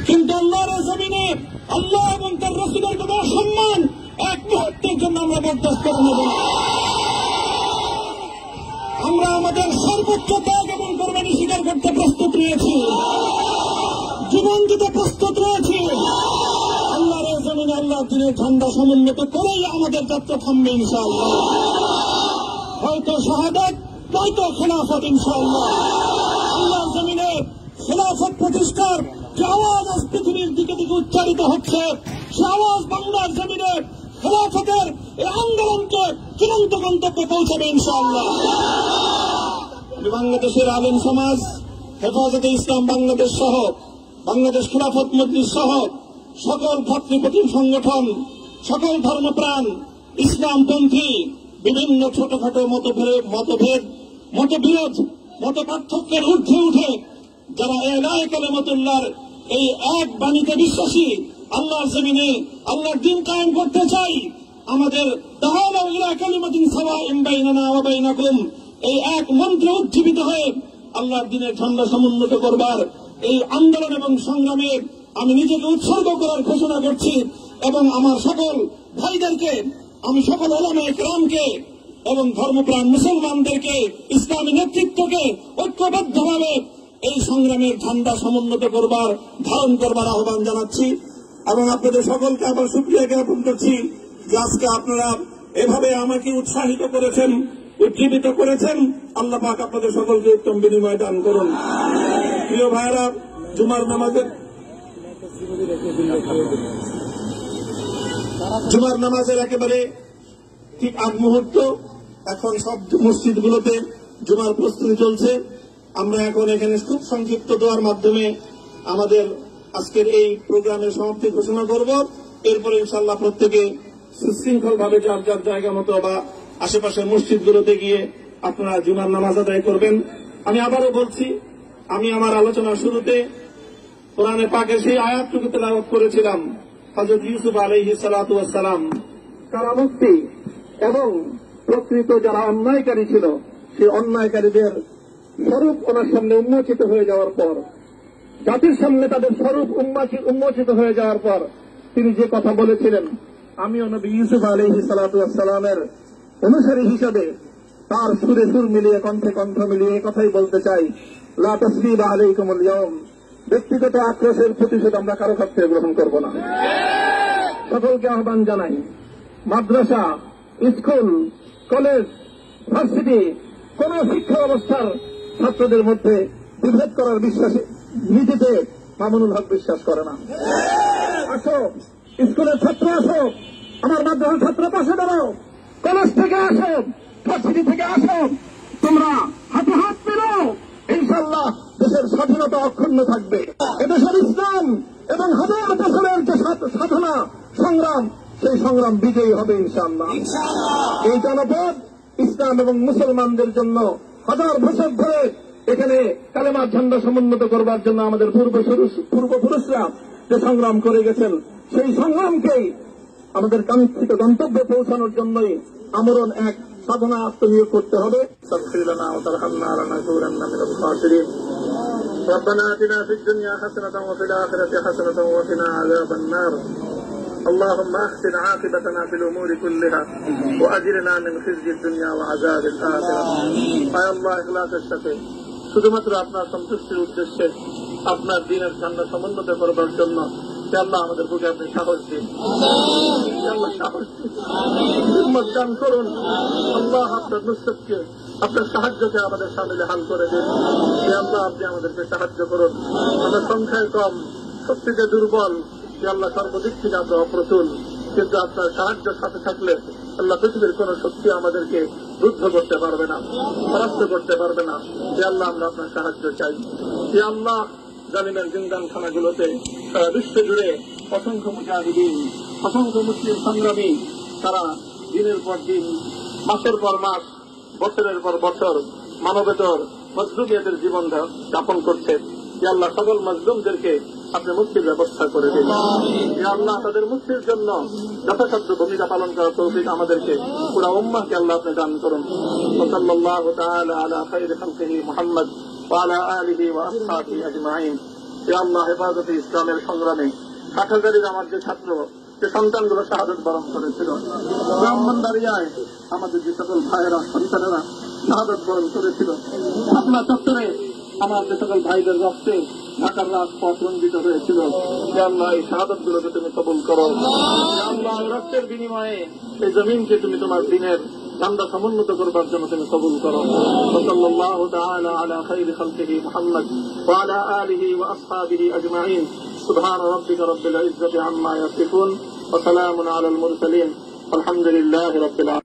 কিন্তু আল্লাহর জমিনে আল্লাহ এবং তার রাসূলের কোনো সম্মান এক মুহূর্তের জন্য আমরা বরদাস্ত করে নেব না। আমরা আমাদের সর্বোচ্চ ত্যাগ এবং কোরবানি স্বীকার করতে প্রস্তুত রয়েছি, জীবন দিতে প্রস্তুত রয়েছি। আল্লাহর জমিনে আল্লাহর দিনের ঝান্ডা সমুন্নত করেই আমাদের যাত্রা থামবে ইনশাআল্লাহ। হয়তো শাহাদাত, নয়তো খেলাফত ইনশাআল্লাহ। আল্লাহর জমিনে খেলাফত প্রতিষ্ঠার যে আওয়াজ আজ পৃথিবীর দিকে দিকে উচ্চারিত হচ্ছে, সে আওয়াজ বাংলার জমিনে খেলাফতের এই আন্দোলনকে চূড়ান্ত গন্তব্যে পৌঁছাবে ইনশাআল্লাহ। বাংলাদেশের আলেম সমাজ, হেফাজতে ইসলাম বাংলাদেশ সহ বাংলাদেশ খেলাফত মজলিস সহ সকল ভাতৃপ্রতিম সংগঠন, সকল ধর্মপ্রাণ, ইসলামপন্থী বিভিন্ন ছোটখাটো মতবিরোধ, মত পার্থক্যের ঊর্ধ্বে উঠে যারা ইলাহি কালিমাতুল্লাহর এই এক বাণীতে বিশ্বাসী, আল্লাহর জমিনে আল্লাহর দ্বীন কায়েম করতে চাই, আমাদের তাআলা ইলা কালিমাতিন সাওয়াইন বাইনানা ওয়া বাইনাকুম এই এক মন্ত্রে উজ্জীবিত হয়ে আল্লাহর দ্বীনের ঝান্ডা সমুন্নত করবার এই আন্দোলন এবং সংগ্রামে আমি নিজেকে উৎসর্গ করার ঘোষণা করছি। এবং আমার সকল ভাইদেরকে, আমি সকল উলামায়ে কেরামকে এবং ধর্মপ্রাণ মুসলমানদেরকে, ইসলামী নেতৃত্বকে ঐক্যবদ্ধভাবে এই সংগ্রামের ঝান্ডা সমুন্নত করবার, ধারণ করবার আহ্বান জানাচ্ছি। এবং আপনাদের সকলকে আবার শুকরিয়া জ্ঞাপন করছি যে আজকে আপনারা এভাবে আমাকে উৎসাহিত করেছেন, উজ্জীবিত করেছেন। আল্লাহ পাক আপনাদের সকলকে উত্তম বিনিময় দান করুন। প্রিয় ভাইরা, জুমার নামাজের একেবারে ঠিক আগ মুহূর্ত। এখন সব মসজিদগুলোতে জুমার প্রস্তুতি চলছে। আমরা এখন এখানে খুব সংক্ষিপ্ত দোয়ার মাধ্যমে আমাদের আজকের এই প্রোগ্রামের সমাপ্তি ঘোষণা করব। এরপরে ইনশাআল্লাহ প্রত্যেকে সুশৃঙ্খল ভাবে যার যার জায়গা মতো বা আশেপাশের মসজিদগুলোতে গিয়ে আপনারা জুমার নামাজ আদায় করবেন। আমি আবারও বলছি, আমি আমার আলোচনার শুরুতে কোরআনে পাকের সেই আয়াতটুকু তেলাওয়াত করেছিলাম, হযরত ইউসুফ আলাইহিস সালাতু ওয়াস সালাম কারামুক্তি এবং প্রকৃত যারা অন্যায়কারী ছিল সেই অন্যায়কারীদের স্বরূপ ওনার সামনে উন্মোচিত হয়ে যাওয়ার পর, জাতির সামনে তাদের স্বরূপ উন্মোচিত হয়ে যাওয়ার পর তিনি যে কথা বলেছিলেন, আমিও নবী ইউসুফ আলাইহিস সালাতু ওয়াস সালামের অনুসারী হিসেবে তার সুরে সুর মিলিয়ে, কণ্ঠে কণ্ঠ মিলিয়ে কথাই বলতে চাই, লা তাসরিবা আলাইকুমুল ইয়াউম, ব্যক্তিগত আক্রোশের প্রতিশোধ আমরা কারো কাছ থেকে গ্রহণ করব না। সকলকে আহ্বান জানাই, মাদ্রাসা, স্কুল, কলেজ, ভার্সিটি কোন শিক্ষা ব্যবস্থার ছাত্রদের মধ্যে বিভেদ করার বিশ্বাসে নীতিতে মামুনুল হক বিশ্বাস করে না। আসো, স্কুলের ছাত্র আসো, আমার মাদ্রাসার ছাত্র পাশে দাঁড়াও, কলেজ থেকে আসো, ভার্সিটি থেকে আসো, তোমরা হাতে হাত মেলাও, ইনশাআল্লাহ দেশের স্বাধীনতা অক্ষুণ্ণ থাকবে। এদেশের ইসলাম এবং হাজার বছরের যে সাধনা সংগ্রাম, সেই সংগ্রাম বিজয়ী হবে ইনশাআল্লাহ। এই জনপদ ইসলাম এবং মুসলমানদের জন্য হাজার বছর ধরে এখানে কালেমার ঝান্ডা সমুন্নত করবার জন্য আমাদের পূর্বপুরুষরা যে সংগ্রাম করে গেছেন, সেই সংগ্রামকেই আমাদের কাঙ্ক্ষিত গন্তব্যে পৌঁছানোর জন্যই আমরণ এক সাধনা আত্মনিয়োগ করতে হবে। ربنا آتنا في الدنيا حسنة وفي الآخرة حسنة وقنا عذاب النار اللهم أحسن عاقبتنا في الأمور كلها وأجرنا من خزي الدنيا وعذاب الآخرة আয় আল্লাহ, ইখলাসের সাথে শুধুমাত্র আপনার সন্তুষ্টির উদ্দেশ্যে আপনার দ্বীনের ঝান্ডা সমুন্নত করবার জন্য আল্লাহ আমাদের বুকে আপনি সাহস দিন, আল্লাহ সাহস দিন, হিম্মত দান করুন। আল্লাহ আপনার নুসরতকে, আপনার সাহায্যকে আমাদের সামিলে হাল করে দিন। আল্লাহ আপনি আমাদেরকে সাহায্য করুন। আমরা সংখ্যায় কম, শক্তিতে দুর্বল, আল্লাহ সর্বদিক থেকে আমরা অপ্রতুল, কিন্তু আপনার সাহায্যের সাথে থাকলে আল্লাহ পৃথিবীর কোন শক্তি আমাদেরকে রুদ্ধ করতে পারবে না, পরাস্ত করতে পারবে না। আল্লাহ আমরা আপনার সাহায্য চাই। আল্লাহ জালিমের জিন্দানখানাগুলোতে সারা বিশ্ব জুড়ে অসংখ্য মুজাহিদিন, অসংখ্য মুসলিম সংগ্রামী তারা দিনের পর দিন, মাসের পর মাস, বছরের পর বছর মানবেতর মজলুমিয়াতের জীবন যাপন করছে। আল্লাহ সকল মজলুমদেরকে আপনি মুক্তির ব্যবস্থা করে দিন। আল্লাহ তাদের মুক্তির জন্য যথাসাধ্য ভূমিকা পালন করার তৌফিক আমাদেরকে, পুরা উম্মাহকে আল্লাহ আপনি দান করুন। সাল্লাল্লাহু তাআলা আলা খায়রি খালকিহি মুহাম্মদ ওয়া আলা আলিহি ওয়া আসহাবিহি আজমাইন। ইয়া আল্লাহ হেফাজতে ইসলামের সংগ্রামে কাঠাগাড়ির আমার যে ছাত্র যে সন্তানগুলো শাহাদত বরণ করেছিল, ব্রাহ্মণবাড়িয়ায় আমাদের যে সকল ভাইয়েরা সন্তানেরা শাহাদত বরণ করেছিল, শাপলা চত্বরে আমার যে সকল ভাইদের রক্তে ঢাকার রাজপথ রঞ্জিত হয়েছিল, ইয়া আল্লাহ এই শাহাদত গুলোকে তুমি কবুল করো। ইয়া আল্লাহ রক্তের বিনিময়ে এই জমিনকে তুমি তোমার দিনের ঝান্ডা সমুন্নত করবার জন্য তুমি কবুল করো। সাল্লাল্লাহু তাআলা আলা খাইরি খালকিহি মুহাম্মদ ওয়া আলা আলিহি ওয়া আসহাবিহি আজমাইন। সুবহান রাব্বিকা রাব্বিল ইজ্জাতি আম্মা ইয়াসিফুন ওয়া সালামুন আলাল মুরসালিন। আলহামদুলিল্লাহি রাব্বিল আলামিন।